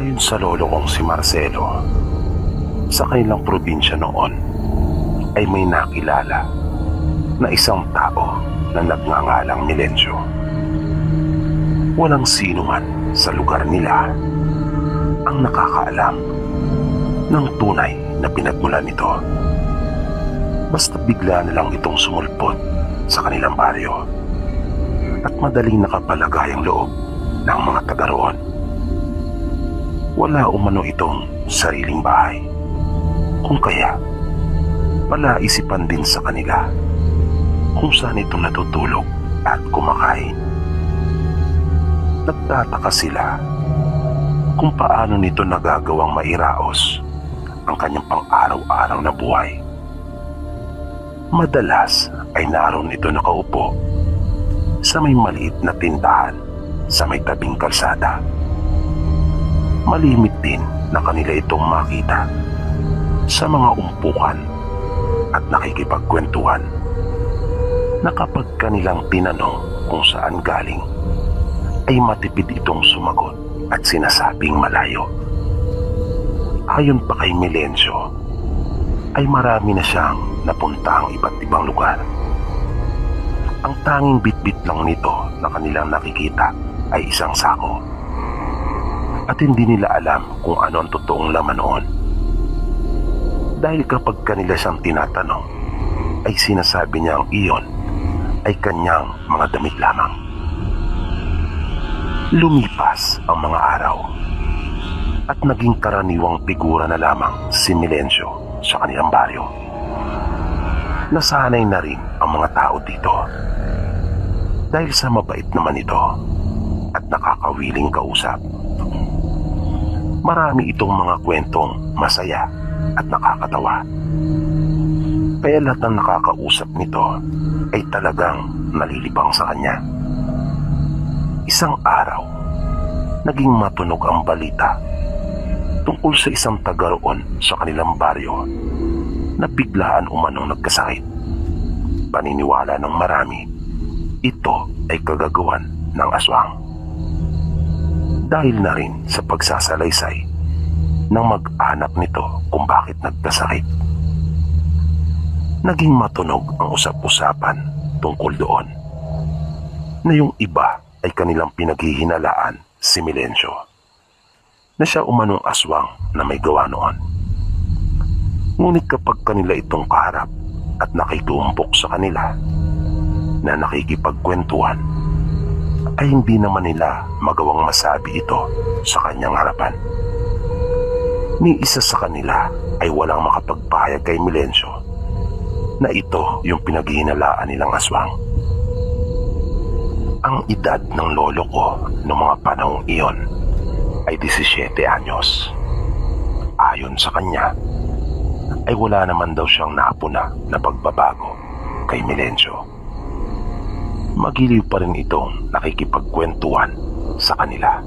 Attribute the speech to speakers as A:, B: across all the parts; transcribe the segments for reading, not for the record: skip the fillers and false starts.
A: Ayon sa lolo kong si Marcelo, sa kanilang probinsya noon ay may nakilala na isang tao na nagngangalang Milencio. Walang sino man sa lugar nila ang nakakaalam ng tunay na pinagmulan nito. Basta bigla na lang itong sumulpot sa kanilang baryo at madaling nakapalagay ang loob ng mga taga roon. Wala umano itong sariling bahay, kung kaya palaisipan din sa kanila kung saan ito natutulog at kumakain. Nagtataka sila kung paano nito nagagawang mairaos ang kanyang pang-araw-araw na buhay. Madalas ay naroon ito nakaupo sa may maliit na tindahan sa may tabing kalsada. Malimit din na kanila itong makita sa mga umpukan at nakikipagkwentuhan na kapag kanilang tinanong kung saan galing ay matipid itong sumagot at sinasabing malayo. Ayon pa kay Milencio ay marami na siyang napuntang iba't ibang lugar. Ang tanging bitbit lang nito na kanilang nakikita ay isang sako. At hindi nila alam kung ano ang totoong laman noon. Dahil kapag kanila siyang tinatanong, ay sinasabi niya ang iyon ay kanyang mga damit lamang. Lumipas ang mga araw at naging karaniwang figura na lamang si Milencio sa kanilang baryo. Nasanay na rin ang mga tao dito dahil sa mabait naman ito at nakakawiling kausap. Marami itong mga kwentong masaya at nakakatawa. Kaya lahat ng nakakausap nito ay talagang nalilibang sa kanya. Isang araw, naging matunog ang balita tungkol sa isang taga roon sa kanilang baryo na biglaan umanong nagkasakit. Paniniwala ng marami, ito ay kagagawan ng aswang. Dahil na rin sa pagsasalaysay ng mag-anak nito kung bakit nagkasakit. Naging matunog ang usap-usapan tungkol doon na yung iba ay kanilang pinaghihinalaan si Milencio na siya umanong aswang na may gawa noon. Ngunit kapag kanila itong kaharap at nakitumpok sa kanila na nakikipagkwentuhan, ay hindi naman nila magawang masabi ito sa kanyang harapan. Ni isa sa kanila ay walang makapagpahayag kay Milencio na ito yung pinaghihinalaan nilang aswang. Ang edad ng lolo ko noong mga panahong iyon ay 17 anyos. Ayon sa kanya, ay wala naman daw siyang napuna na pagbabago kay Milencio. Magiliw pa rin itong nakikipagkwentuhan sa kanila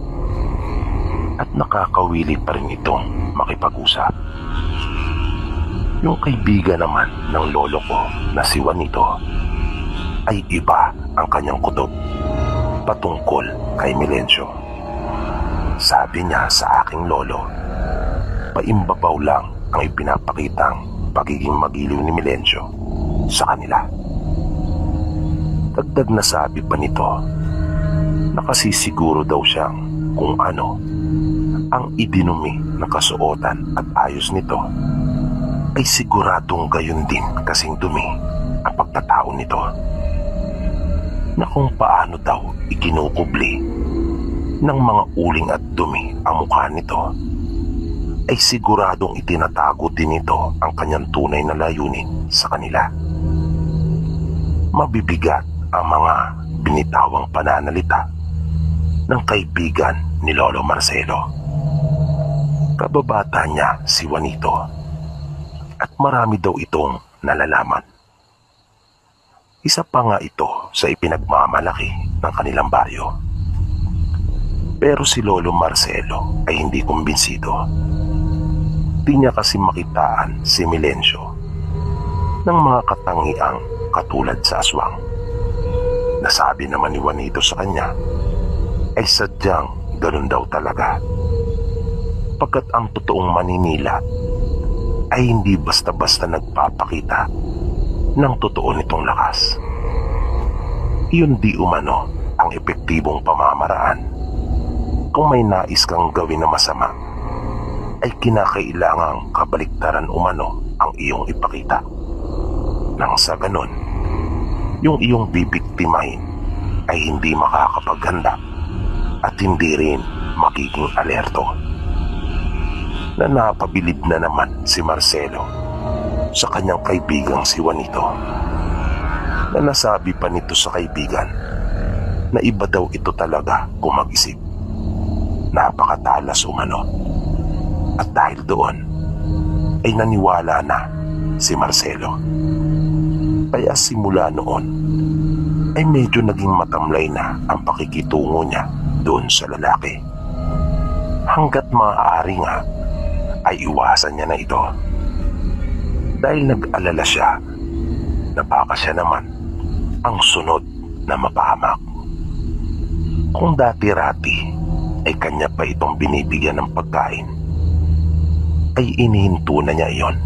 A: at nakakawili pa rin itong makipag-usap. Yung kaibigan naman ng lolo ko na si Juanito ay iba ang kanyang kutob patungkol kay Milencio. Sabi niya sa aking lolo, paimbabaw lang ang ipinapakitang pagiging magiliw ni Milencio sa kanila. Dagdag na sabi pa nito na kasisiguro daw siyang kung ano ang idinumi ng kasuotan at ayos nito ay siguradong gayon din kasing dumi ang pagkatao nito, na kung paano daw ikinukubli ng mga uling at dumi ang mukha nito ay siguradong itinatago din nito ang kanyang tunay na layunin sa kanila. Mabibigat ang mga binitawang pananalita ng kaibigan ni Lolo Marcelo. Kababata niya si Juanito at marami daw itong nalalaman. Isa pa nga ito sa ipinagmamalaki ng kanilang baryo. Pero si Lolo Marcelo ay hindi kumbinsido. Di niya kasi makitaan si Milencio ng mga katangiang katulad sa aswang. Nasabi naman ni Juanito sa kanya ay sadyang ganun daw talaga. sapagkat ang totoong Maninila ay hindi basta-basta nagpapakita ng totoo nitong lakas. Iyon di umano ang epektibong pamamaraan. Kung may nais kang gawin na masama, ay kinakailangang kabaliktaran umano ang iyong ipakita. Nang sa ganon, yung iyong bibiktimahin ay hindi makakapaghanda at hindi rin magiging alerto. Na napabilib na naman si Marcelo sa kanyang kaibigang si Juanito, na nasabi pa nito sa kaibigan na iba daw ito talaga kung mag-isip. Napakatalas umano. At dahil doon ay naniwala na si Marcelo. Kaya simula noon ay medyo naging matamlay na ang pakikitungo niya doon sa lalaki. Hanggat maaari nga ay iwasan niya na ito. Dahil nag-alala siya na baka siya naman ang sunod na mapahamak. Kung dati-rati ay kanya pa itong binibigyan ng pagkain, ay inihinto na niya iyon.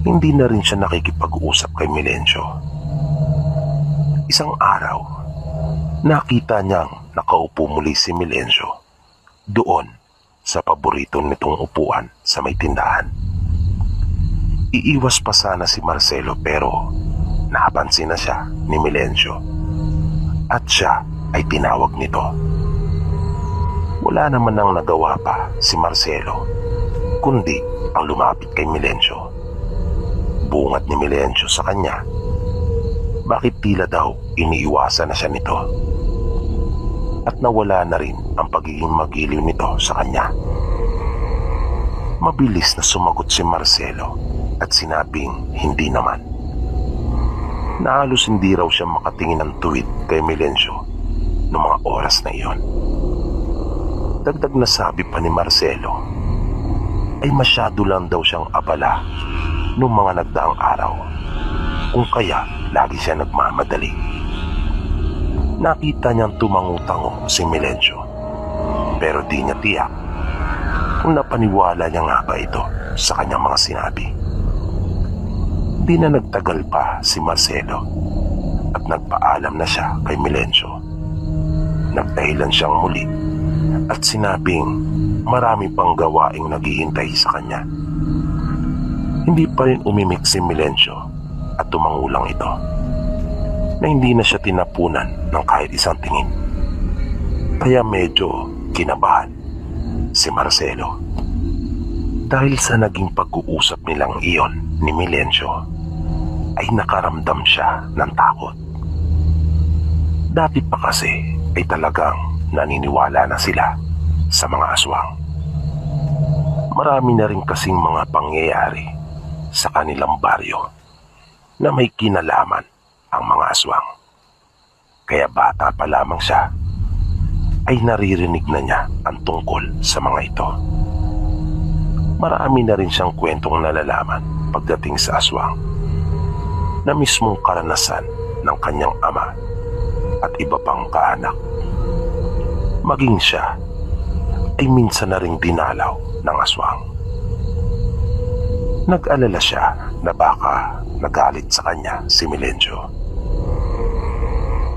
A: Hindi na rin siya nakikipag-usap kay Milencio. Isang araw, nakita niyang nakaupo muli si Milencio doon sa paborito nitong upuan sa may tindahan. Iiwas pa sana si Marcelo pero napansin na siya ni Milencio at siya ay tinawag nito. Wala naman nang nagawa pa si Marcelo kundi ang lumapit kay Milencio. Bungat ni Milencio sa kanya, bakit tila daw iniiwasan na siya nito at nawala na rin ang pagiging magiliw nito sa kanya. Mabilis na sumagot si Marcelo at sinabing hindi naman. Na halos hindi raw siya makatingin ng tuwid kay Milencio noong mga oras na iyon. Dagdag na sabi pa ni Marcelo ay masyado lang daw siyang abala noong mga nagdaang araw, kung kaya lagi siya nagmamadali. Nakita niyang tumango-tango si Milencio pero di niya tiyak kung napaniwala niya nga ba ito sa kanyang mga sinabi. Di na nagtagal pa si Marcelo at nagpaalam na siya kay Milencio. Nagdahilan siyang muli at sinabing marami pang gawaing naghihintay sa kanya. Hindi pa rin umimik si Milencio at tumangulang ito na hindi na siya tinapunan ng kahit isang tingin. Kaya medyo kinabahan si Marcelo. Dahil sa naging pag-uusap nilang iyon ni Milencio ay nakaramdam siya ng takot. Dati pa kasi ay talagang naniniwala na sila sa mga aswang. Marami na rin kasing mga pangyayari sa kanilang baryo na may kinalaman ang mga aswang. Kaya bata pa lamang siya ay naririnig na niya ang tungkol sa mga ito. Marami na rin siyang kwentong nalalaman pagdating sa aswang na mismong karanasan ng kanyang ama at iba pang kaanak. Maging siya ay minsan na ring dinalaw ng aswang. Nag-alala siya na baka nagalit sa kanya si Milencio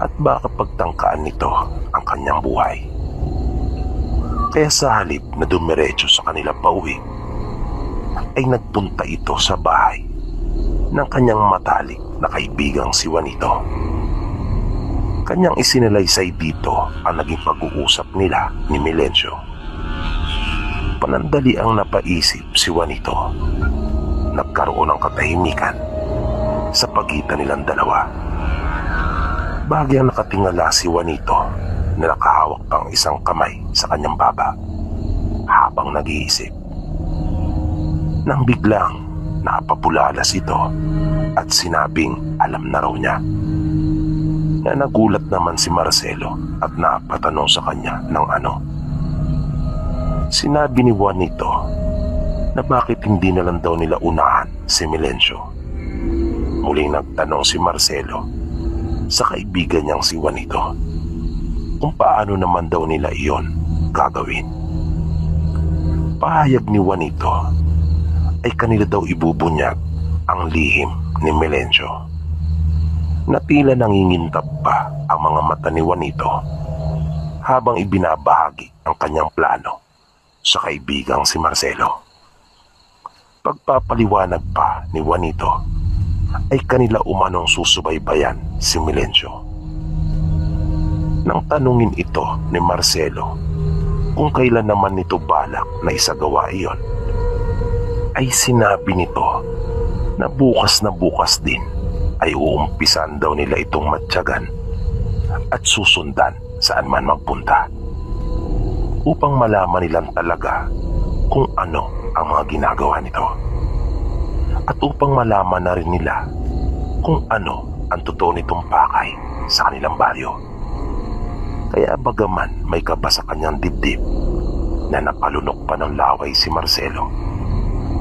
A: at baka pagtangkaan nito ang kanyang buhay. Kaya sa halip na dumiretso sa kanila pauwi, ay nagpunta ito sa bahay ng kanyang matalik na kaibigang si Juanito. Kanyang isinalaysay dito ang naging pag-uusap nila ni Milencio. Panandali ang napaisip si Juanito. Nagkaroon ng katahimikan sa pagitan nilang dalawa. Bahagyang nakatingala si Juanito na nakahawak pang isang kamay sa kanyang baba habang nag-iisip. Nang biglang napapulalas ito at sinabing alam na raw niya. Na nagulat naman si Marcelo at napatanong sa kanya ng ano. Sinabi ni Juanito na bakit hindi na lang daw nila unahan si Milencio. Muling nagtanong si Marcelo sa kaibigan niyang si Juanito kung paano naman daw nila iyon gagawin. Pahayag ni Juanito ay kanila daw ibubunyag ang lihim ni Melencio, na tila nangingintab pa ang mga mata ni Juanito habang ibinabahagi ang kanyang plano sa kaibigang si Marcelo. Pagpapaliwanag pa ni Juanito ay kanila umanong susubaybayan si Melencio. Nang tanungin ito ni Marcelo kung kailan naman nito balak na isagawa iyon, ay sinabi nito na bukas din ay uumpisan daw nila itong matyagan at susundan saan man magpunta, upang malaman nilang talaga kung ano ang mga ginagawa nito, at upang malaman na rin nila kung ano ang totoo nitong pakay sa kanilang baryo. Kaya bagaman may kaba sa kanyang dibdib na napalunok pa ng laway si Marcelo,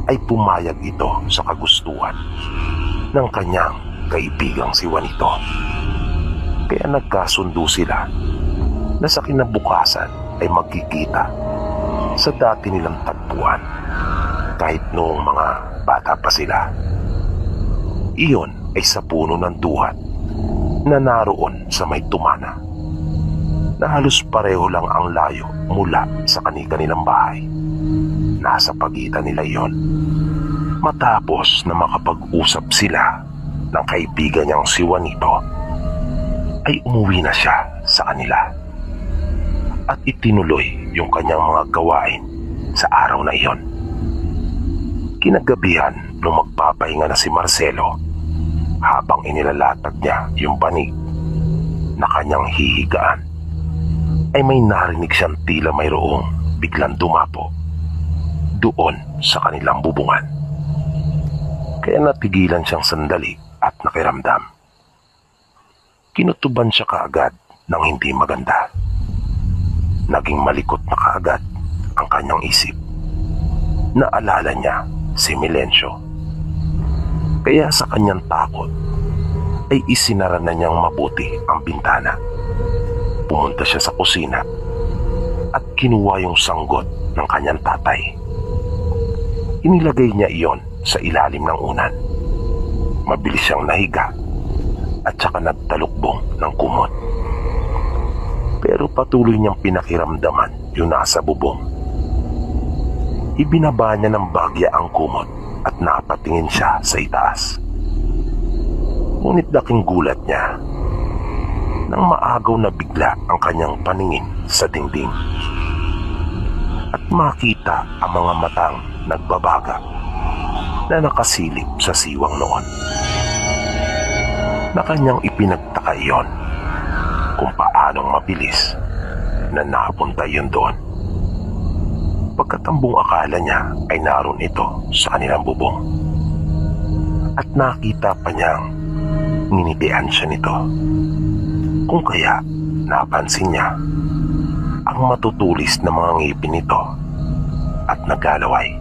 A: ay pumayag ito sa kagustuhan ng kanyang kaibigang si Juanito. Kaya nagkasundo sila na sa kinabukasan ay magkikita sa dati nilang tagpuan kahit noong mga bata pa sila. Iyon ay sa puno ng duhat na naroon sa may tumana, na halos pareho lang ang layo mula sa kanilang bahay. Nasa pagitan nila iyon. Matapos na makapag-usap sila ng kaibigan niyang si Juanito, ay umuwi na siya sa kanila at itinuloy yung kanyang mga gawain sa araw na iyon. Kinagabihan nung magpapahinga na si Marcelo, habang inilalatag niya yung banig na kanyang hihigaan, ay may narinig siyang tila mayroong biglang dumapo doon sa kanilang bubungan. Kaya natigilan siyang sandali at nakiramdam. Kinutuban siya kaagad ng hindi maganda. Naging malikot na kaagad ang kanyang isip. Naalala niya si Melencio. Kaya sa kanyang takot ay isinara na niyang mabuti ang bintana. Pumunta siya sa kusina at kinuha yung sanggot ng kanyang tatay. Inilagay niya iyon sa ilalim ng unan. Mabilis siyang nahiga at saka nagtalukbong ng kumot. Pero patuloy niyang pinakiramdaman yung nasa bubong. Ibinaba niya ng bagya ang kumot at napatingin siya sa itaas. Ngunit daking gulat niya nang maagaw na bigla ang kanyang paningin sa dingding at makita ang mga matang nagbabaga na nakasilip sa siwang noon. Na kanyang ipinagtaka iyon kung paanong mabilis na napunta yun doon. Pagkatambong akala niya ay naroon ito sa kanilang bubong, at nakita pa niyang nginitian siya nito. Kung kaya napansin niya ang matutulis na mga ngipin nito at naglalaway.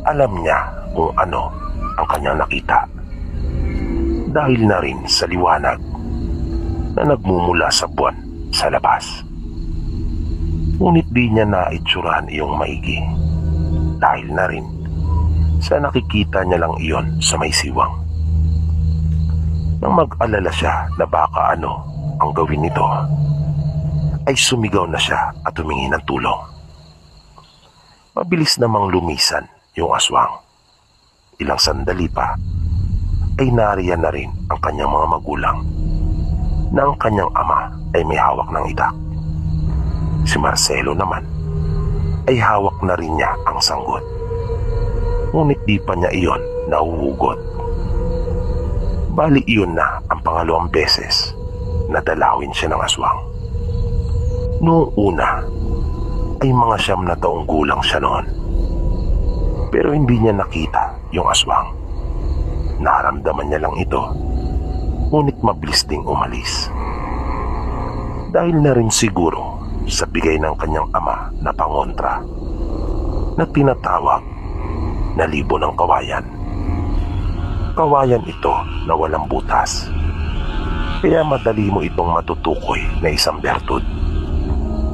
A: Alam niya kung ano ang kanyang nakita, dahil na rin sa liwanag na nagmumula sa buwan sa labas. Ngunit di niya naitsurahan iyong maigi, dahil na rin sa nakikita niya lang iyon sa may siwang. Nang mag-alala siya na baka ano ang gawin nito, ay sumigaw na siya at humingi ng tulong. Mabilis namang lumisan yung aswang. Ilang sandali pa ay nariyan na rin ang kanyang mga magulang, na ang kanyang ama ay may hawak ng itak. Si Marcelo naman ay hawak na rin niya ang sanggot. Ngunit di pa niya iyon nahuhugot. Bali iyon na ang pangalawang beses na dalawin siya ng aswang. Noong una ay mga 9 na taong gulang siya noon. Pero hindi niya nakita yung aswang. Naramdaman niya lang ito, ngunit mabilis ding umalis. Dahil na rin siguro sa bigay ng kanyang ama na pangontra na tinatawag na libo ng kawayan. Kawayan ito na walang butas, kaya madali mo itong matutukoy na isang bertud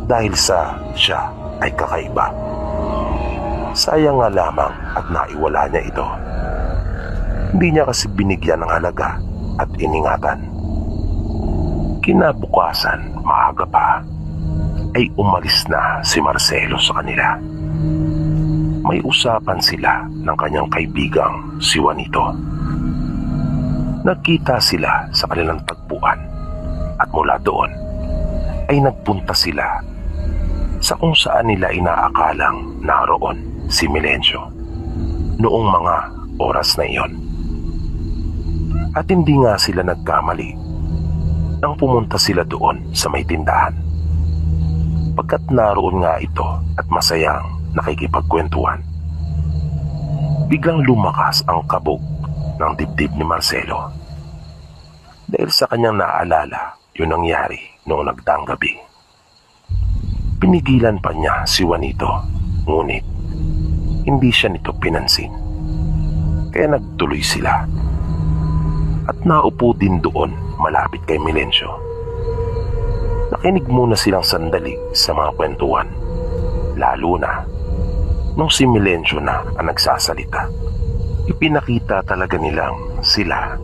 A: dahil sa siya ay kakaiba Sayang nga lamang at naiwala niya ito. Hindi niya kasi binigyan ng halaga at iningatan. Kinabukasan, maaga pa, ay umalis na si Marcelo sa kanila. May usapan sila ng kanyang kaibigang si Juanito. Nagkita sila sa kanilang tagpuan at mula doon ay nagpunta sila sa kung saan nila inaakalang naroon si Milencio noong mga oras na iyon. At hindi nga sila nagkamali nang pumunta sila doon sa may tindahan. Pagkat naroon nga ito at masayang nakikipagkwentuhan, biglang lumakas ang kabog ng dibdib ni Marcelo dahil sa kanyang naalala yung nangyari noong nagdaang gabi. Pinigilan pa niya si Juanito, ngunit hindi siya nito pinansin. Kaya nagtuloy sila at naupo din doon malapit kay Milencio. Nakinig muna silang sandali sa mga kwentuhan, lalo na nung si Milencio na ang nagsasalita. Ipinakita talaga nilang sila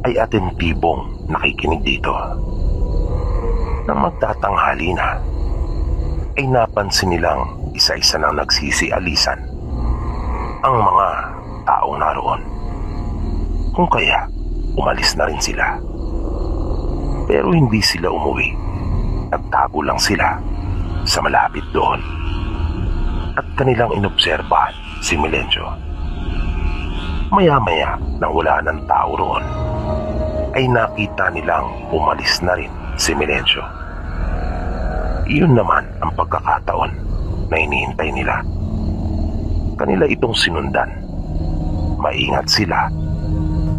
A: ay atentibong nakikinig dito. Nang magtatanghali na, ay napansin nilang isa-isa nang nagsisialisan ang mga taong naroon. Kung kaya, umalis na rin sila. Pero hindi sila umuwi. Nagtago lang sila sa malapit doon. At kanilang inobserbahan si Milencio. Maya-maya nang wala ng tao roon, ay nakita nilang umalis na rin si Milencio. Iyon naman ang pagkakataon na hinihintay nila. Kanila itong sinundan. Maingat sila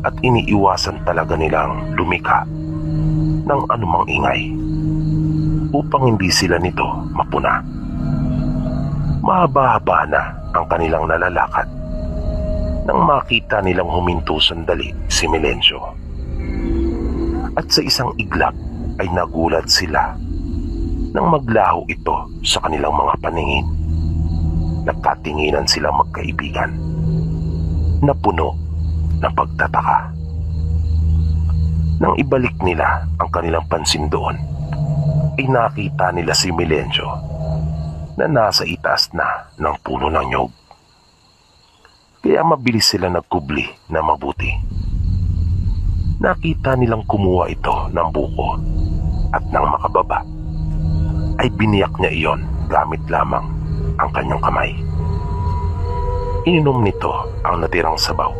A: at iniiwasan talaga nilang lumika ng anumang ingay upang hindi sila nito mapuna. Mahaba-haba na ang kanilang nalalakad nang makita nilang huminto sandali si Milencio. At sa isang iglap ay nagulat sila nang maglaho ito sa kanilang mga paningin. Nagkatinginan silang magkaibigan na puno ng pagtataka. Nang ibalik nila ang kanilang pansin doon, ay nakita nila si Milencio na nasa itaas na ng puno ng nyog. Kaya mabilis sila nagkubli na mabuti. Nakita nilang kumuha ito ng buko at nang makababa, ay biniyak niya iyon gamit lamang ang kanyang kamay. Ininom nito ang natirang sabaw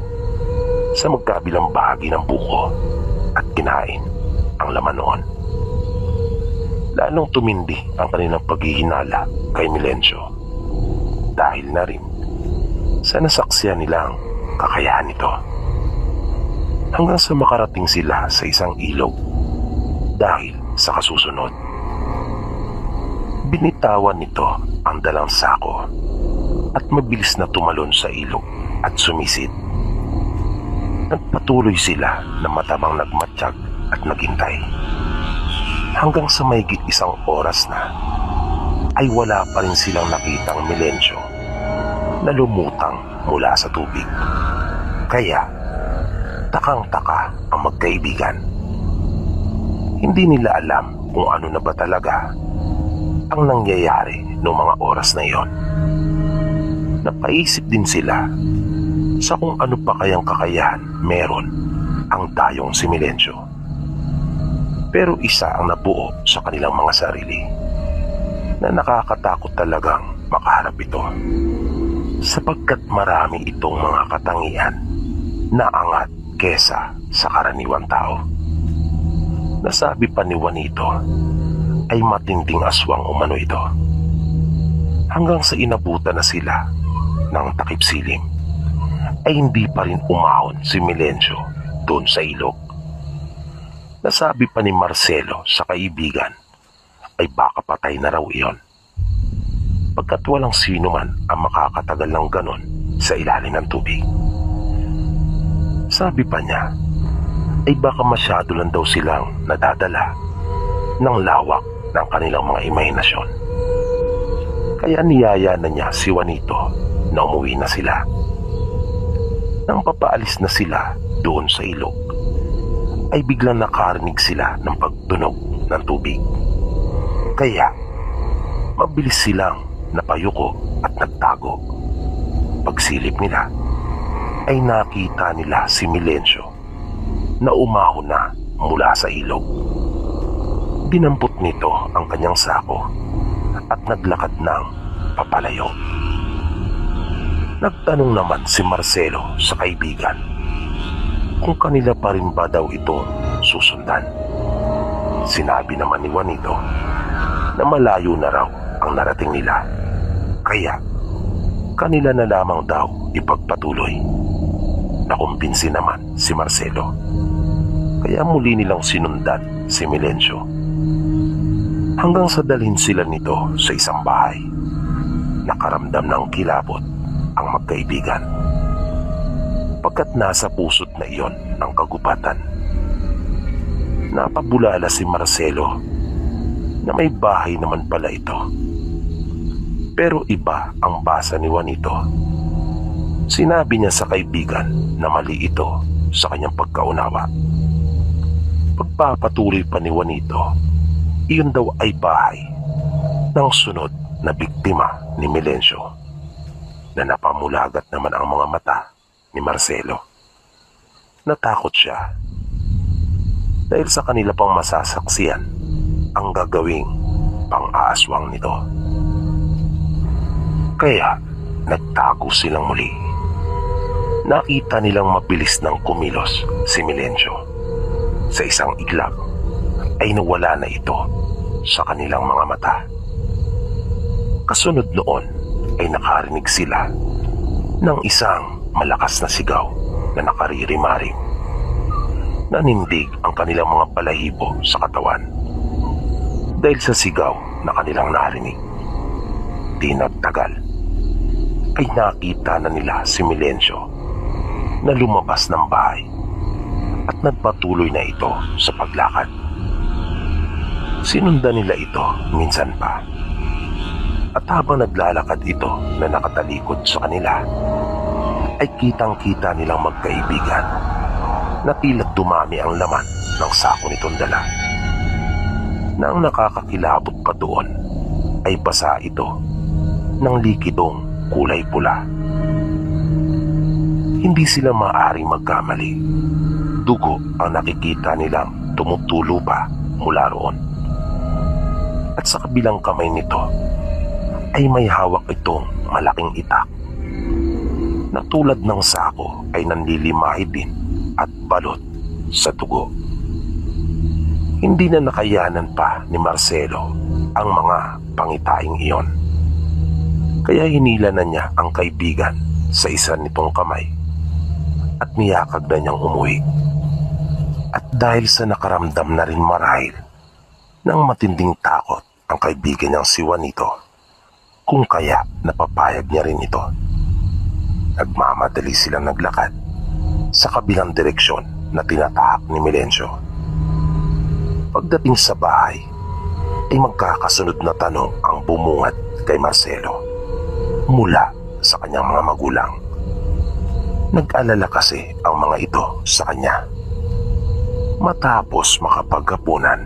A: sa magkabilang bahagi ng buko at kinain ang laman noon. Lalong tumindi ang kanilang paghihinala kay Milencio dahil na rin sa nasaksiyan nilang kakayahan nito. Hanggang sa makarating sila sa isang ilog dahil sa kasusunod. Binitawan nito ang dalang sako at mabilis na tumalon sa ilog at sumisid. Nagpatuloy sila na matamang nagmatsyag at naghintay. Hanggang sa mahigit isang oras na ay wala pa rin silang nakitang Milencio na lumutang mula sa tubig. Kaya takang-taka ang magkaibigan. Hindi nila alam kung ano na ba talaga ang nangyayari noong mga oras na iyon. Napaisip din sila sa kung ano pa kayang kakayahan meron ang dayong si Milencio. Pero isa ang nabuo sa kanilang mga sarili na nakakatakot talagang makaharap ito, sapagkat marami itong mga katangian na angat kesa sa karaniwang tao. Nasabi pa ni Juanito ay matinding aswang umano ito. Hanggang sa inabutan na sila ng takip silim, ay hindi pa rin umahon si Milencio doon sa ilog. Nasabi pa ni Marcelo sa kaibigan ay baka patay na raw iyon, pagkat walang sino man ang makakatagal ng ganon sa ilalim ng tubig. Sabi pa niya ay baka masyado lang daw silang nadadala ng lawak ng kanilang mga imahinasyon. Kaya niyaya na niya si Juanito na umuwi na sila. Nang papaalis na sila doon sa ilog, ay biglang nakarinig sila ng pagtunog ng tubig. Kaya mabilis silang napayuko at nagtago. Pagsilip nila ay nakita nila si Milencio na umahon na mula sa ilog. Dinampot nito ang kanyang sako at naglakad ng papalayo. Nagtanong naman si Marcelo sa kaibigan kung kanila pa rin ba daw itong susundan. Sinabi naman ni Juanito na malayo na raw ang narating nila, kaya kanila na lamang daw ipagpatuloy. Nakumbinsi naman si Marcelo, kaya muli nilang sinundan si Milencio hanggang sa dalhin sila nito sa isang bahay. Nakaramdam ng kilabot ang magkaibigan. Pagkat nasa pusot na iyon ang kagubatan, napabulala si Marcelo na may bahay naman pala ito. Pero iba ang basa ni Juanito. Sinabi niya sa kaibigan na mali ito sa kanyang pagkaunawa. Pagpapatuloy pa ni Juanito, iyon daw ay bahay ng sunod na biktima ni Milencio, na napamulagat naman ang mga mata ni Marcelo. Natakot siya dahil sa kanila pang masasaksiyan ang gagawing pang-aaswang nito. Kaya nagtago silang muli. Nakita nilang mabilis nang kumilos si Milencio. Sa isang iglap ay nawala na ito sa kanilang mga mata. Kasunod noon ay nakarinig sila ng isang malakas na sigaw na nakaririmarim. Nanindig ang kanilang mga balahibo sa katawan dahil sa sigaw na kanilang narinig. Di nagtagal ay nakita na nila si Milencio na lumabas ng bahay at nagpatuloy na ito sa paglakad. Sinundan nila ito minsan pa, at habang naglalakad ito na nakatalikod sa kanila, ay kitang-kita nilang magkaibigan na tila dumami ang laman ng sako nitong dala. Na ang nakakakilabot pa doon ay basa ito ng likidong kulay pula. Hindi sila maaaring magkamali. Dugo ang nakikita nilang tumutulo pa mula roon. At sa kabilang kamay nito ay may hawak itong malaking itak na tulad ng sako ay nanlilimahi din at balot sa dugo. Hindi na nakayanan pa ni Marcelo ang mga pangitaing iyon. Kaya hinila na niya ang kaibigan sa isa nitong kamay at niyakag na niyang umuwi. At dahil sa nakaramdam na rin marahil ng matinding takot ang kaibigan niyang si Juanito, kung kaya napapayag niya rin ito, nagmamadali silang naglakad sa kabilang direksyon na tinatahak ni Milencio. Pagdating sa bahay ay magkakasunod na tanong ang bumungad kay Marcelo mula sa kanyang mga magulang. Nag-alala kasi ang mga ito sa kanya. Matapos makapaghapunan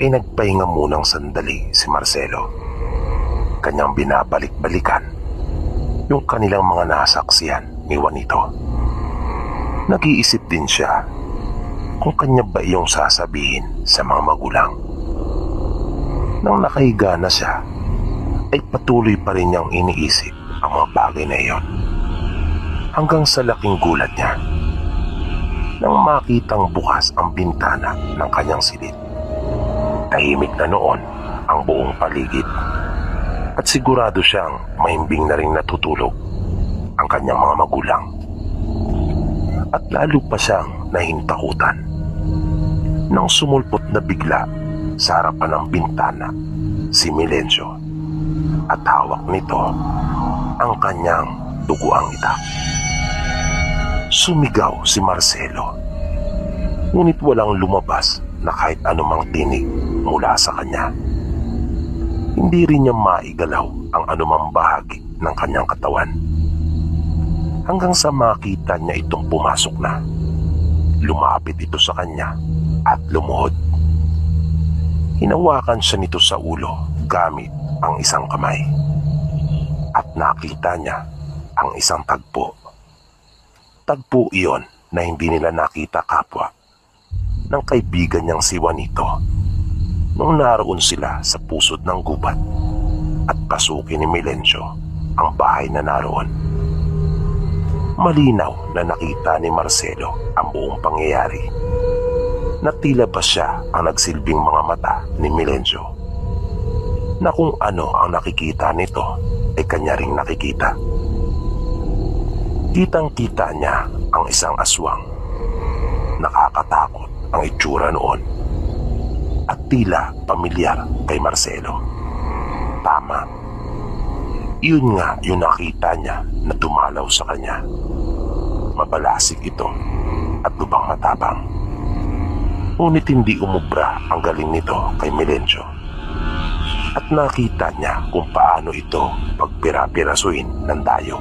A: ay nagpahinga munang sandali si Marcelo. Kanyang binabalik-balikan yung kanilang mga nasaksihan ni Juanito. Nag-iisip din siya kung kanya ba iyong sasabihin sa mga magulang. Nang nakahiga na siya, ay patuloy pa rin niyang iniisip ang mga bagay na iyon. Hanggang sa laking gulat niya nang makitang bukas ang bintana ng kanyang silid. Tahimik na noon ang buong paligid at sigurado siyang mahimbing na rin natutulog ang kanyang mga magulang. At lalo pa siyang nahintakutan nang sumulpot na bigla sa harapan ng bintana si Milencio at hawak nito ang kanyang duguang itak. Sumigaw si Marcelo, ngunit walang lumabas na kahit anumang tinig mula sa kanya. Hindi rin niya maigalaw ang anumang bahagi ng kanyang katawan. Hanggang sa makita niya itong pumasok na. Lumapit ito sa kanya at lumuhod. Hinawakan siya nito sa ulo gamit ang isang kamay. At nakita niya ang isang tagpo. Tagpo iyon na hindi nila nakita kapwa ng kaibigan niyang si Juanito nung naroon sila sa pusod ng gubat at pasukin ni Melencio ang bahay na naroon. Malinaw na nakita ni Marcelo ang buong pangyayari na tila ba siya ang nagsilbing mga mata ni Melencio, na kung ano ang nakikita nito ay kanya ring nakikita. Kitang-kita niya ang isang aswang. Nakakatakot ang itsura noon at tila pamilyar kay Marcelo. Tama, yun nga yung nakita niya na dumalaw sa kanya. Mabalasik ito at lubang matapang. Ngunit hindi umubra ang galing nito kay Melencio. At nakita niya kung paano ito pagpira-pirasuin ng dayo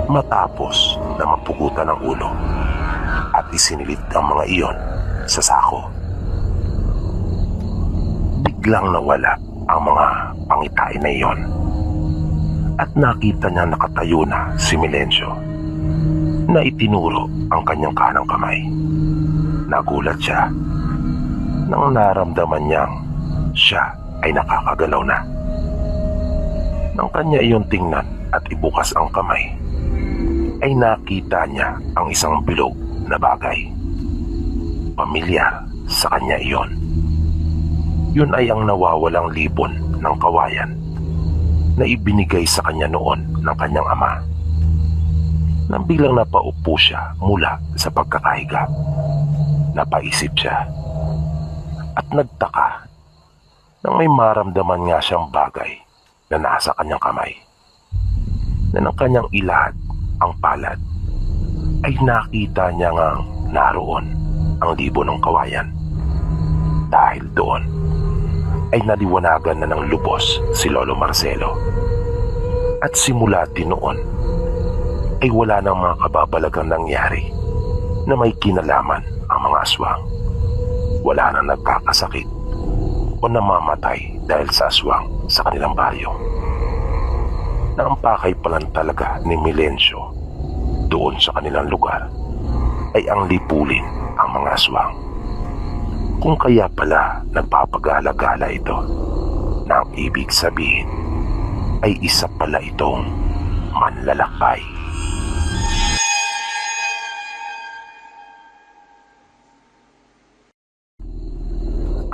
A: matapos na mapugutan ang ulo at isinilit ang mga iyon sa sako. Biglang nawala ang mga pangitain na iyon at nakita niya nakatayo na si Melencio na itinuro ang kanyang kanang kamay. Nagulat siya nang naramdaman niyang siya ay nakakagalaw na. Nang kanya iyon tingnan at ibukas ang kamay, ay nakita niya ang isang bilog na bagay. Pamilyar sa kanya iyon. Yun ay ang nawawalang libon ng kawayan na ibinigay sa kanya noon ng kanyang ama. Nang bilang napaupo siya mula sa pagkakahiga, napaisip siya at nagtaka nang may maramdaman nga siyang bagay na nasa kanyang kamay, na ng kanyang ilahad ang palad ay nakita niya ngang naroon ang libo ng kawayan. Dahil doon ay naliwanagan na ng lubos si Lolo Marcelo. At simula din noon ay wala nang mga kababalagang nangyari na may kinalaman ang mga aswang. Wala nang nagkakasakit o namamatay dahil sa aswang sa kanilang baryo. Na ang pakay pa lang talaga ni Melencio doon sa kanilang lugar ay ang lipulin ang mga aswang. Kung kaya pala nagpapagala-gala ito, na ang ibig sabihin ay isa pala itong manlalakbay.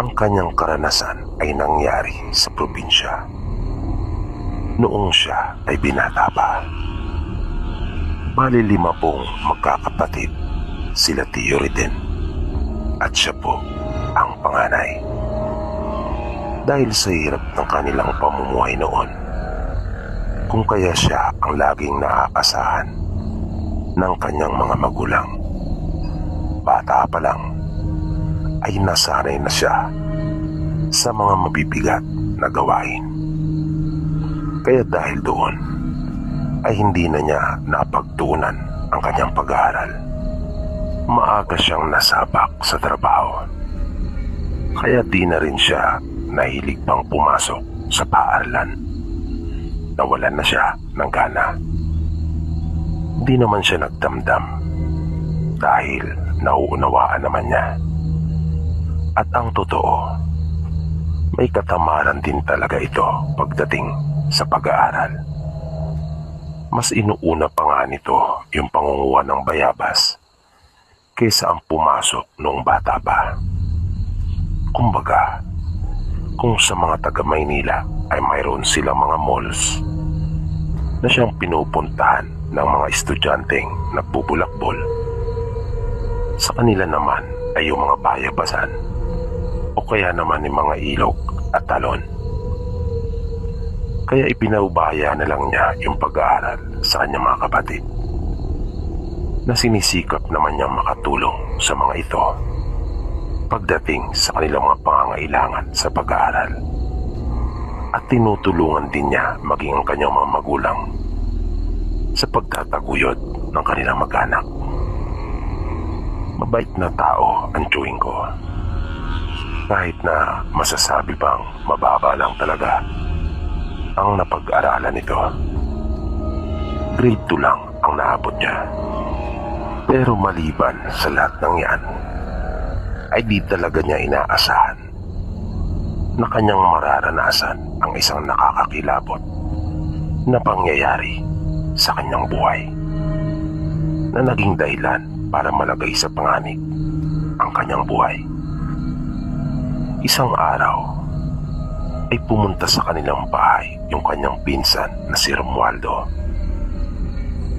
A: Ang kanyang karanasan ay nangyari sa probinsya noong siya ay binata pa. Bali 5 pong magkakapatid sila Tio Riden at siya po ang panganay. Dahil sa hirap ng kanilang pamumuhay noon, kung kaya siya ang laging naaasahan ng kanyang mga magulang. Bata pa lang ay nasanay na siya sa mga mabibigat na gawain. Kaya dahil doon ay hindi na niya napagtuunan ang kanyang pag-aaral. Maaga siyang nasabak sa trabaho. Kaya di na rin siya nahilig pang pumasok sa paaralan. Nawalan na siya ng gana. Di naman siya nagdamdam dahil nauunawaan naman niya. At ang totoo, may katamaran din talaga ito pagdating sa pag-aaral. Mas inuuna pa nga nito yung pangunguha ng bayabas kaysa ang pumasok noong bata pa. Kumbaga, kung sa mga taga Maynila ay mayroon silang mga malls na siyang pinupuntahan ng mga estudyanteng nagbubulakbol, sa kanila naman ay yung mga bayabasan o kaya naman yung mga ilog at talon. Kaya ipinaubaya na lang niya yung pag-aaral sa kanyang mga kapatid, na sinisikap naman niyang makatulong sa mga ito pagdating sa kanilang mga pangangailangan sa pag-aaral. at tinutulungan din niya maging ang kanyang mga magulang sa pagtataguyod ng kanilang mag-anak. Mabait na tao ang Chewing ko. Kahit na masasabi bang mababa lang talaga ang napag-aralan nito. Grade 2 lang ang naabot niya. Pero maliban sa lahat ng yan, ay di talaga niya inaasahan na kanyang mararanasan ang isang nakakakilabot na pangyayari sa kanyang buhay na naging dahilan para malagay sa panganib ang kanyang buhay. Isang araw ay pumunta sa kanilang bahay yung kanyang pinsan na si Romualdo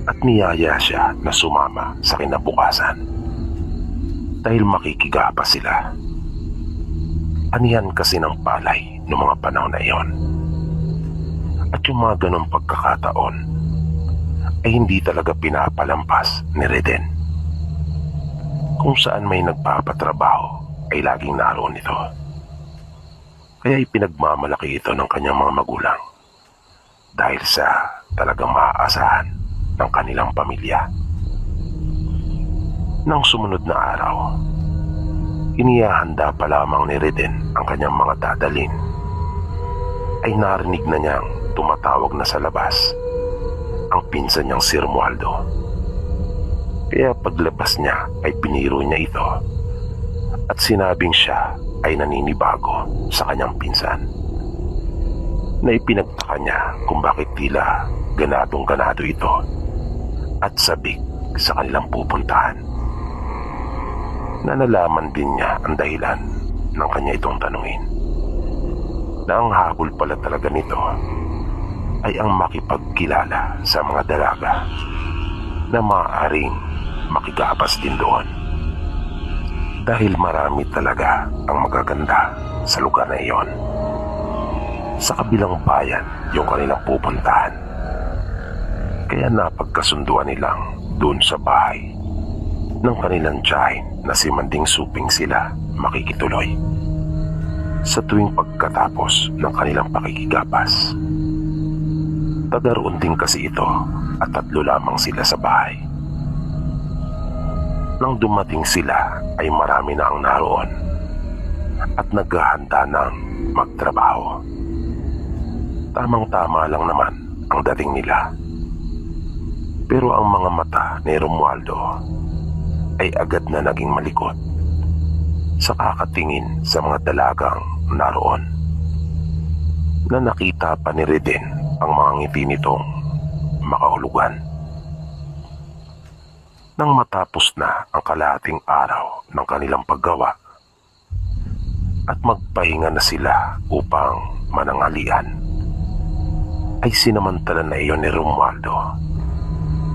A: at niyaya siya na sumama sa kinabukasan dahil makikigapas sila. Anihan kasi ng palay noong mga panahon na iyon. At yung mga ganong pagkakataon ay hindi talaga pinapalampas ni Reden. Kung saan may nagpapatrabaho ay laging naroon ito. Kaya ipinagmamalaki ito ng kanyang mga magulang dahil sa talagang maaasahan ng kanilang pamilya. Nang sumunod na araw, inihahanda pa lamang ni Reden ang kanyang mga dadalhin, ay narinig na niyang tumatawag na sa labas ang pinsan niyang si Romualdo. Kaya paglabas niya ay piniro niya ito at sinabing siya ay naninibago sa kanyang pinsan, na ipinagtaka niya kung bakit tila ganadong-ganado ito at sabik sa kanilang pupuntahan. Na nalaman din niya ang dahilan ng kanya itong tanungin, na ang habol pala talaga nito ay ang makipagkilala sa mga dalaga na maaaring makigabas din doon, dahil marami talaga ang magaganda sa lugar na iyon. Sa kabilang bayan yung kanilang pupuntahan, kaya napagkasunduan nilang doon sa bahay ng kanilang tiyahin na si Manding Suping sila makikituloy sa tuwing pagkatapos ng kanilang pakikigapas. Taga-roon din kasi ito at 3 lamang sila sa bahay. Nang dumating sila ay marami na ang naroon at naghahanda ng magtrabaho. Tamang-tama lang naman ang dating nila. Pero ang mga mata ni Romualdo ay agad na naging malikot sa kakatingin sa mga dalagang naroon, na nakita pa ni Reden ang mga ngiti nitong makahulugan. Nang matapos na ang kalahating araw ng kanilang paggawa at magpahinga na sila upang mananghalian, ay sinamantala na iyon ni Romualdo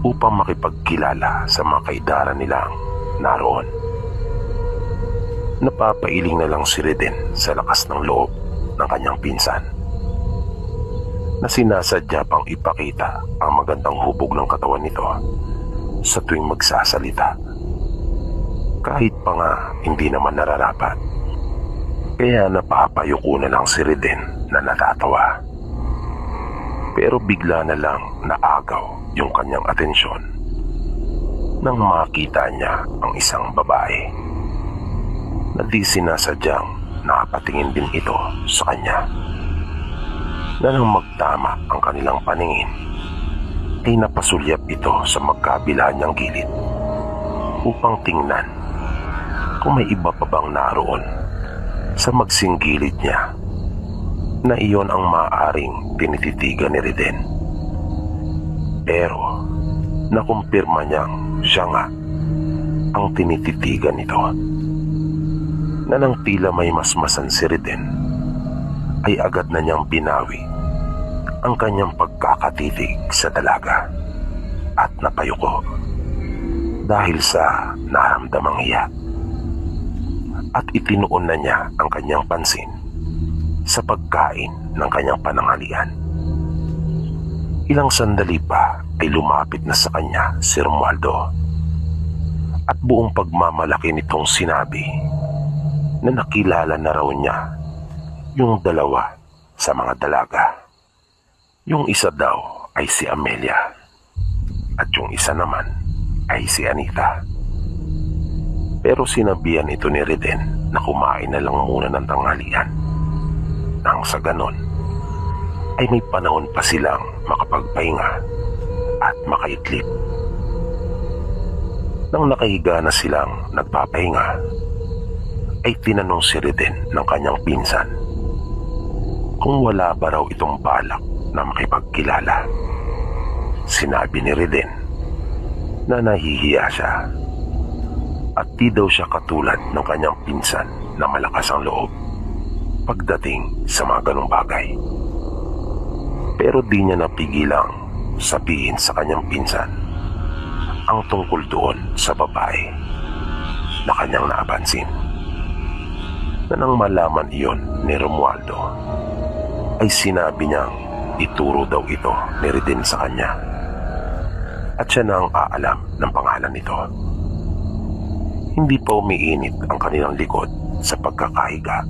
A: upang makipagkilala sa mga kaidaran nilang naroon. Napapailing na lang si Reden sa lakas ng loob ng kanyang pinsan, na sinasadya pang ipakita ang magandang hubog ng katawan nito sa tuwing magsasalita, kahit pa nga hindi naman nararapat. Kaya napapayuko na lang si Reden na natatawa. Pero bigla na lang naagaw yung kanyang atensyon nang makita niya ang isang babae na di sinasadyang nakapatingin din ito sa kanya, na nang magtama ang kanilang paningin ay napasulyap ito sa magkabila niyang gilid upang tingnan kung may iba pa bang naroon sa magsinggilid niya, na iyon ang maaaring tinititigan ni Reden. Pero nakumpirma niyang siya nga ang tinititigan nito, na nang tila may masmasan si Reden ay agad na niyang binawi ang kanyang pagkakatitig sa dalaga at napayuko dahil sa naramdamang hiya, at itinuon na niya ang kanyang pansin sa pagkain ng kanyang pananghalian. Ilang sandali pa ay lumapit na sa kanya si Romualdo at buong pagmamalaki nitong sinabi na nakilala na raw niya yung dalawa sa mga dalaga. Yung isa daw ay si Amelia at yung isa naman ay si Anita. Pero sinabihan ito ni Reden na kumain na lang muna ng tanghalian. Nang sa ganon ay may panahon pa silang makapagpahinga at makaitlip. Nang nakahiga na silang nagpapahinga, ay tinanong si Reden ng kanyang pinsan kung wala ba raw itong balak na makipagkilala. Sinabi ni Reden na nahihiya siya at di daw siya katulad ng kanyang pinsan na malakas ang loob pagdating sa mga ganong bagay. Pero di niya napigilang sabihin sa kanyang pinsan ang tungkol doon sa babae na kanyang napansin. Na nang malaman iyon ni Romualdo, ay sinabi niyang ituro daw ito ni Reden sa kanya at siya na ang aalam ng pangalan nito. Hindi pa umiinit ang kanilang likod sa pagkakahiga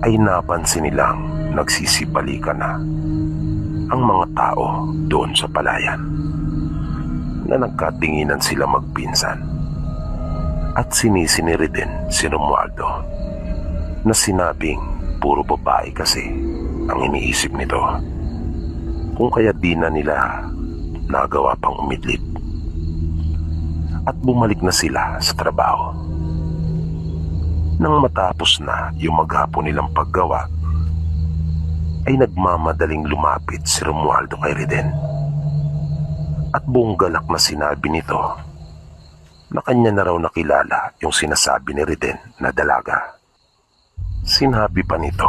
A: ay napansin nilang nagsisipalikan na ang mga tao doon sa palayan, na nagkatinginan sila magpinsan at sinisi ni Reden si Romualdo na sinabing puro babae kasi ang iniisip nito, kung kaya di na nila nagawa pang umidlip at bumalik na sila sa trabaho. Nang matapos na yung maghapon nilang paggawa, ay nagmamadaling lumapit si Romualdo kay Reden at buong galak na sinabi nito na kanya na raw nakilala yung sinasabi ni Reden na dalaga. Sinabi pa nito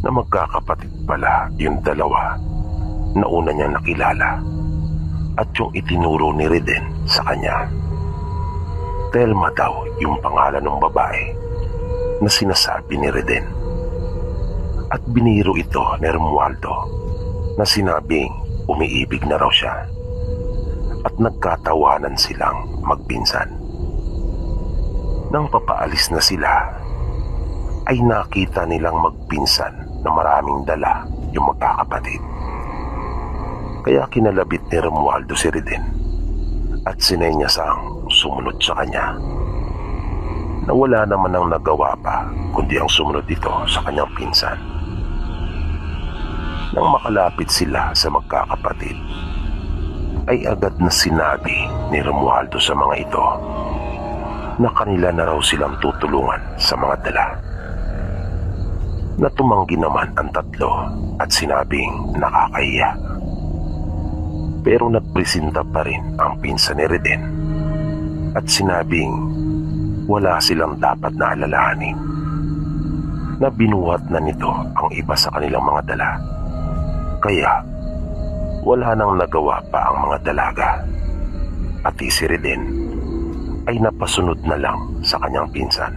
A: na magkakapatid pala yung dalawa na una niyang nakilala at yung itinuro ni Reden sa kanya. Telma daw yung pangalan ng babae na sinasabi ni Reden at biniro ito ni Romualdo na sinabing umiibig na raw siya at nagkatawanan silang magpinsan. Nang papaalis na sila ay nakita nilang magpinsan na maraming dala yung magkakapatid. Kaya kinalabit ni Romualdo si Reden at sinenyasang sumunod sa kanya, na wala naman ang nagawa pa kundi ang sumunod dito sa kanyang pinsan. Nang makalapit sila sa magkakapatid, ay agad na sinabi ni Romualdo sa mga ito na kanila na raw silang tutulungan sa mga dala. Natumanggi naman ang tatlo at sinabing nakakahiya. Pero nagpresenta pa rin ang pinsan ni Reden at sinabing wala silang dapat na alalahanin, na binuhat na nito ang iba sa kanilang mga dala. Kaya wala nang nagawa pa ang mga dalaga, pati si Reden ay napasunod na lang sa kanyang pinsan.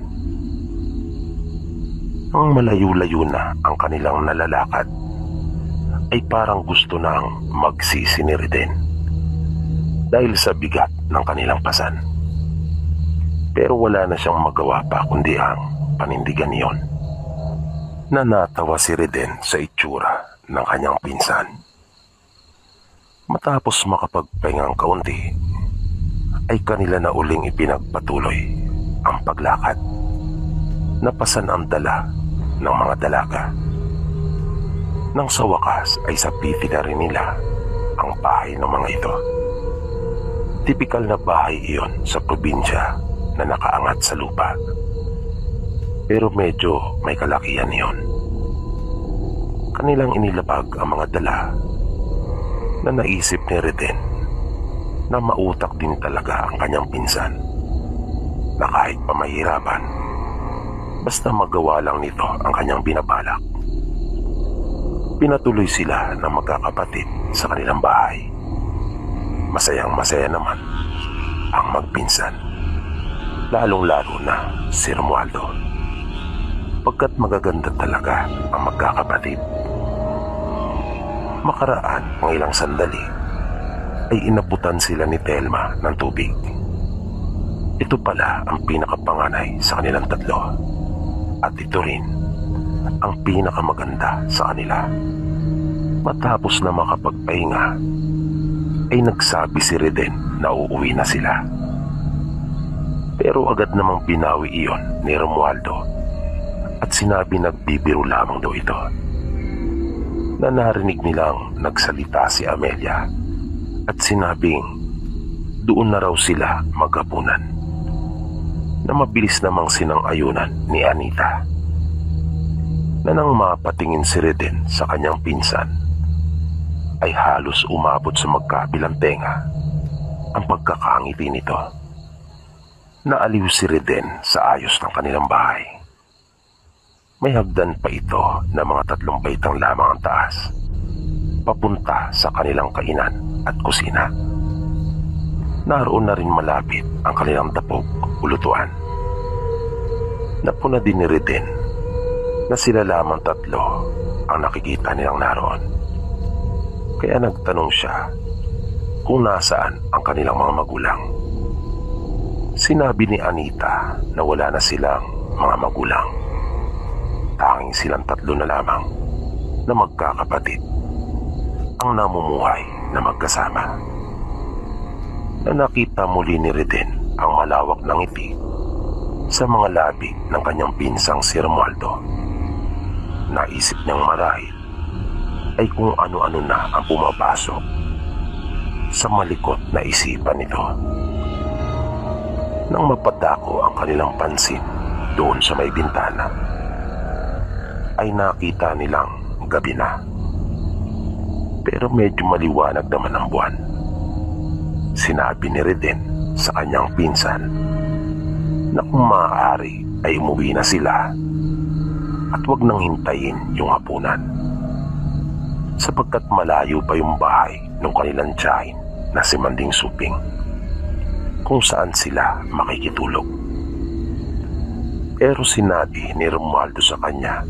A: Nang malayo-layo na ang kanilang nalalakad, ay parang gusto nang magsisi ni Reden dahil sa bigat ng kanilang pasan. Pero wala na siyang magawa pa kundi ang panindigan iyon. Na natawa si Reden sa itsura ng kanyang pinsan. Matapos makapagpahingang kaunti, ay kanila na uling ipinagpatuloy ang paglakad. Napasan ang dala ng mga dalaga. Nang sa wakas ay sapitin na rin nila ang bahay ng mga ito. Tipikal na bahay iyon sa probinsya na nakaangat sa lupa. Pero medyo may kalakihan iyon. Kanilang inilapag ang mga dala na naisip ni Reden na mautak din talaga ang kanyang pinsan, na kahit pa mahirapan, basta magawa lang nito ang kanyang binabalak. Pinatuloy sila ng magkakapatid sa kanilang bahay. Masayang masaya naman ang magpinsan, lalong-lalo na si Romualdo, pagkat magaganda talaga ang magkakapatid. Makaraan ang ilang sandali ay inabutan sila ni Telma ng tubig. Ito pala ang pinakapanganay sa kanilang tatlo, at ito rin ang pinakamaganda sa kanila. Matapos na makapagpahinga, ay nagsabi si Reden na uuwi na sila. Pero agad namang binawi iyon ni Romualdo at sinabi nagbibiro lamang daw ito. Na narinig nilang nagsalita si Amelia at sinabing doon na raw sila maghapunan. Na mabilis namang sinang-ayunan ni Anita. Na nang mapatingin si Reden sa kanyang pinsan, ay halos umabot sa magkabilang tenga ang pagkakangiti nito. Naaliw si Reden sa ayos ng kanilang bahay. May hagdan pa ito na mga 3 baitang lamang ang taas, papunta sa kanilang kainan at kusina. Naroon na rin malapit ang kanilang dapog o lutuan. Napuna din ni Reden na sila lamang 3 ang nakikita nilang naroon. Kaya nagtanong siya kung nasaan ang kanilang mga magulang. Sinabi ni Anita na wala na silang mga magulang. Tanging silang 3 na lamang na magkakapatid ang namumuhay na magkasama. Na nakita muli ni Reden ang malawak na ngiti sa mga labi ng kanyang pinsang si Romualdo. Naisip niyang marahil ay kung ano-ano na ang pumapasok sa malikot na isipan nito. Nang mapadako ang kanilang pansin doon sa may bintana, ay nakita nilang gabi na. Pero medyo maliwanag naman ang buwan. Sinabi ni Reden sa kanyang pinsan na kung maaari ay umuwi na sila at wag nang hintayin yung hapunan, sapagkat malayo pa yung bahay ng kanilang tiyahin na si Manding Suping, kung saan sila makikitulog. Pero sinabi ni Romualdo sa kanya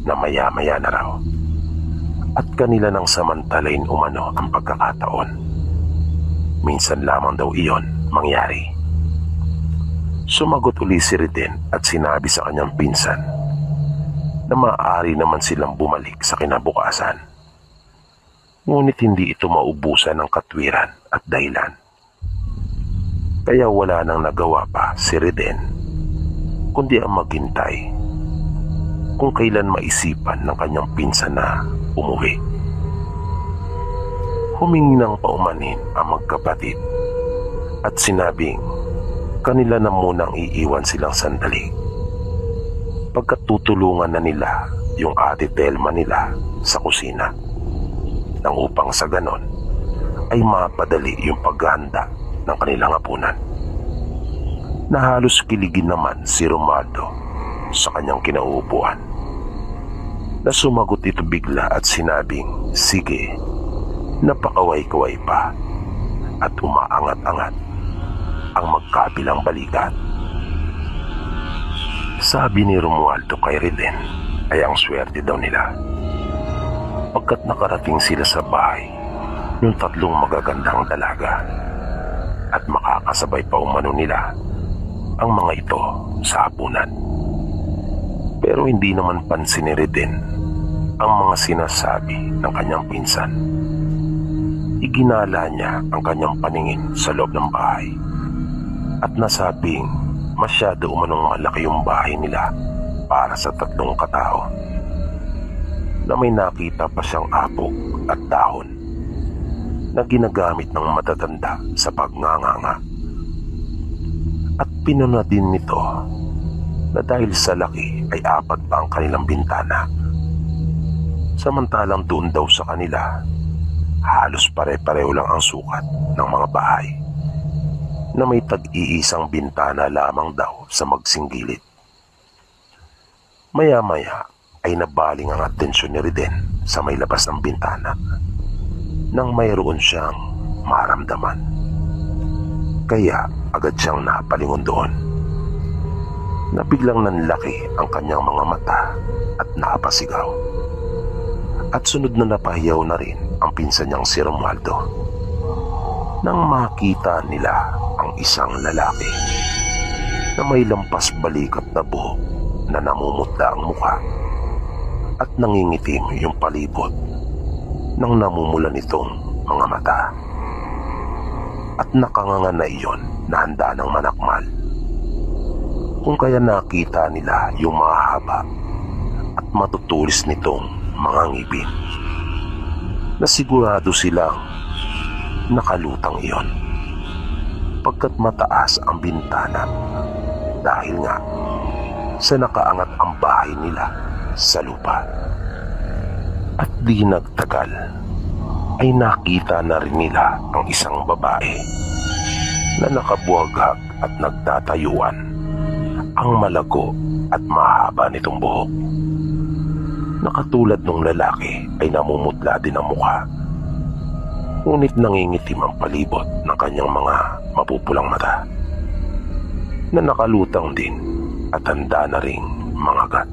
A: na maya-maya na raw at kanila nang samantalain umano ang pagkakataon. Minsan lamang daw iyon mangyari. Sumagot uli si Reden at sinabi sa kanyang pinsan na maaari naman silang bumalik sa kinabukasan. Ngunit hindi ito maubusan ng katwiran at dahilan. Kaya wala nang nagawa pa si Reden kundi ang maghintay kung kailan maisipan ng kanyang pinsan na umuwi. Humingi ng paumanin ang magkapatid at sinabing kanila na munang iiwan silang sandali pagkat tutulungan na nila yung ate Telma nila sa kusina nang upang sa ganon ay mapadali yung paghahanda ng kanilang hapunan. Na halos kiligin naman si Romualdo sa kanyang kinauupuan. Na sumagot ito bigla at sinabing sige, napakaway-kaway pa at umaangat-angat ang magkabilang balikat. Sabi ni Romualdo kay Reden ay ang swerte daw nila pagkat nakarating sila sa bahay ng 3 magagandang dalaga at makakasabay pa umano nila ang mga ito sa hapunan. Pero hindi naman pansin ni Reden ang mga sinasabi ng kanyang pinsan. Iginala niya ang kanyang paningin sa loob ng bahay at nasabing masyado umanong malaki yung bahay nila para sa 3 katao, na may nakita pa siyang apog at dahon na ginagamit ng matatanda sa pagnganganga. At pinuna din nito na dahil sa laki ay 4 pa ang kanilang bintana, samantalang doon daw sa kanila halos pare-pareho lang ang sukat ng mga bahay na may tag-iisang bintana lamang daw sa magsinggilid. Maya-maya ay nabaling ang atensyon ni Reden sa may labas ng bintana nang mayroon siyang maramdaman. Kaya agad siyang napalingon doon. Nabiglang nanlaki ang kanyang mga mata at napasigaw. At sunod na napahiyaw na rin ang pinsan niyang si Romualdo nang makita nila ang isang lalaki na may lampas balikat na buhok na namumutla ang mukha at nangingitim yung palibot ng namumulan nitong mga mata. At nakanganga na iyon na handa ng manakmal. Kung kaya nakita nila yung mahaba at matutulis nitong mga ngipin, na sigurado silang nakalutang iyon pagkat mataas ang bintana dahil nga sa nakaangat ang bahay nila sa lupa. At di nagtagal ay nakita na rin nila ang isang babae na nakabuhaghag at nagtatayuan, ang malago at mahaba nitong buhok. Nakatulad ng lalaki ay namumutla din ang mukha, ngunit nangingitim ang palibot ng kanyang mga mapupulang mata, na nakalutang din at handa na ring mangagat.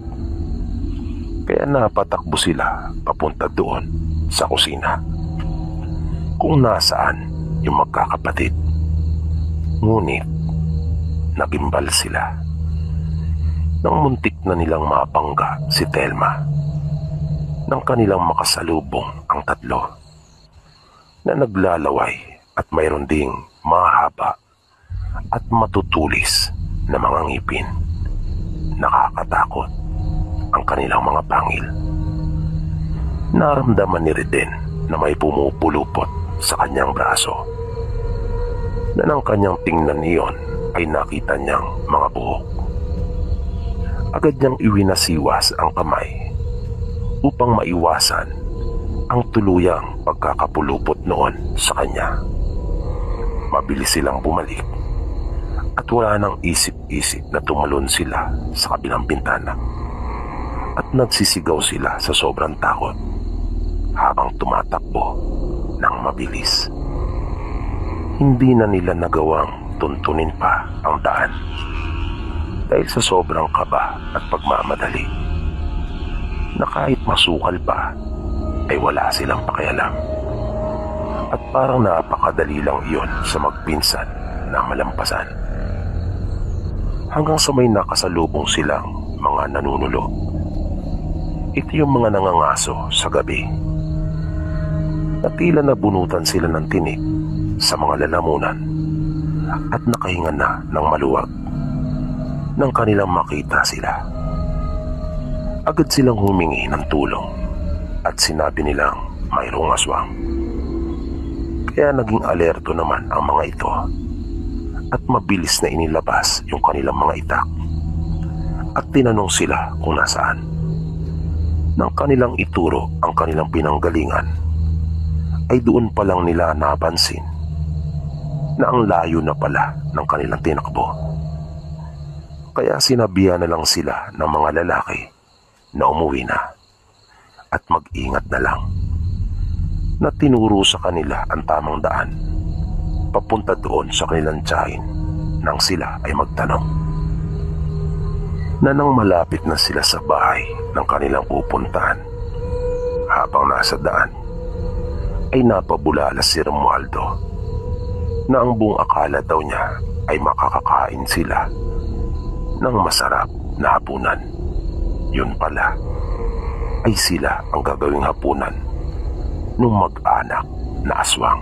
A: Kaya napatakbo sila papunta doon sa kusina, kung nasaan yung magkakapatid. Ngunit nagimbal sila nang muntik na nilang mapangga si Telma nang kanilang makasalubong ang tatlo na naglalaway at mayroon ding mahaba at matutulis na mga ngipin. Nakakatakot ang kanilang mga pangil. Naramdaman ni Reden na may pumupulupot sa kanyang braso, na nang kanyang tingnan iyon ay nakita niyang mga buhok. Agad niyang iwinasiwas ang kamay upang maiwasan ang tuluyang pagkakapulupot noon sa kanya. Mabilis silang bumalik at wala nang isip-isip na tumalon sila sa kabilang bintana at nagsisigaw sila sa sobrang takot habang tumatakbo ng mabilis. Hindi na nila nagawang tuntunin pa ang daan dahil sa sobrang kaba at pagmamadali, na kahit masukal pa ay wala silang pakialam. At parang napakadali lang iyon sa magpinsan na malampasan, hanggang sa may nakasalubong silang mga nanunulog. Ito yung mga nangangaso sa gabi, na tila nabunutan sila ng tinik sa mga lalamunan at nakahinga na ng maluwag nang kanilang makita sila. Agad silang humingi ng tulong at sinabi nilang mayroong aswang. Kaya naging alerto naman ang mga ito at mabilis na inilabas yung kanilang mga itak at tinanong sila kung nasaan. Nang kanilang ituro ang kanilang pinanggalingan, ay doon pa lang nila napansin na ang layo na pala ng kanilang tinakbo. Kaya sinabihan na lang sila ng mga lalaki na umuwi na at mag-ingat na lang, na tinuro sa kanila ang tamang daan papunta doon sa kanilang tiyahin nang sila ay magtanong. Na nang malapit na sila sa bahay ng kanilang pupuntahan, habang nasa daan ay napabulala si Romualdo na ang buong akala daw niya ay makakakain sila ng masarap na hapunan. Yun pala ay sila ang gagawing hapunan nung mag-anak na aswang.